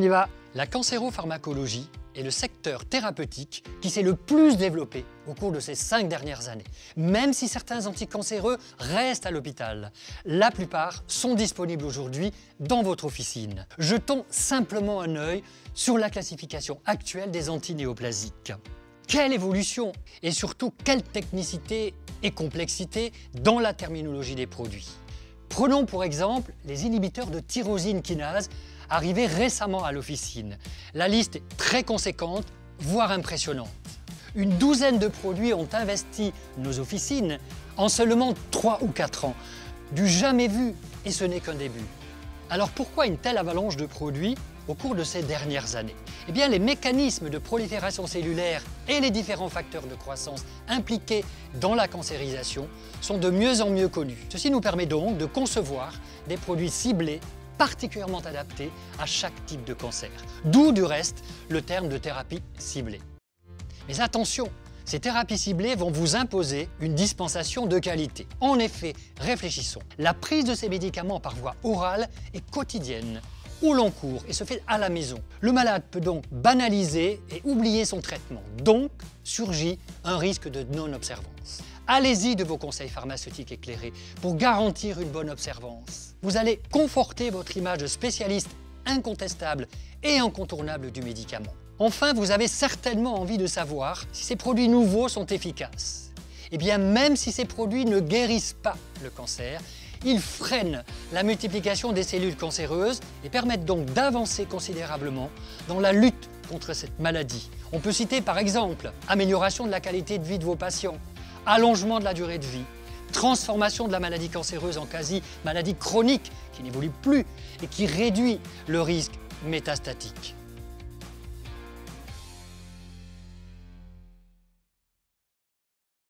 On y va. La cancéropharmacologie est le secteur thérapeutique qui s'est le plus développé au cours de ces 5 dernières années. Même si certains anticancéreux restent à l'hôpital, la plupart sont disponibles aujourd'hui dans votre officine. Jetons simplement un œil sur la classification actuelle des antinéoplasiques. Quelle évolution et surtout quelle technicité et complexité dans la terminologie des produits. Prenons pour exemple les inhibiteurs de tyrosine kinase arrivés récemment à l'officine. La liste est très conséquente, voire impressionnante. Une douzaine de produits ont investi nos officines en seulement 3 ou 4 ans. Du jamais vu, et ce n'est qu'un début. Alors pourquoi une telle avalanche de produits au cours de ces dernières années? Eh bien, les mécanismes de prolifération cellulaire et les différents facteurs de croissance impliqués dans la cancérisation sont de mieux en mieux connus. Ceci nous permet donc de concevoir des produits ciblés particulièrement adaptés à chaque type de cancer. D'où, du reste, le terme de thérapie ciblée. Mais attention, ces thérapies ciblées vont vous imposer une dispensation de qualité. En effet, réfléchissons. La prise de ces médicaments par voie orale est quotidienne, au long cours et se fait à la maison. Le malade peut donc banaliser et oublier son traitement. Donc, surgit un risque de non-observance. Allez-y de vos conseils pharmaceutiques éclairés pour garantir une bonne observance. Vous allez conforter votre image de spécialiste incontestable et incontournable du médicament. Enfin, vous avez certainement envie de savoir si ces produits nouveaux sont efficaces. Eh bien, même si ces produits ne guérissent pas le cancer, ils freinent la multiplication des cellules cancéreuses et permettent donc d'avancer considérablement dans la lutte contre cette maladie. On peut citer par exemple amélioration de la qualité de vie de vos patients, allongement de la durée de vie, transformation de la maladie cancéreuse en quasi-maladie chronique qui n'évolue plus et qui réduit le risque métastatique.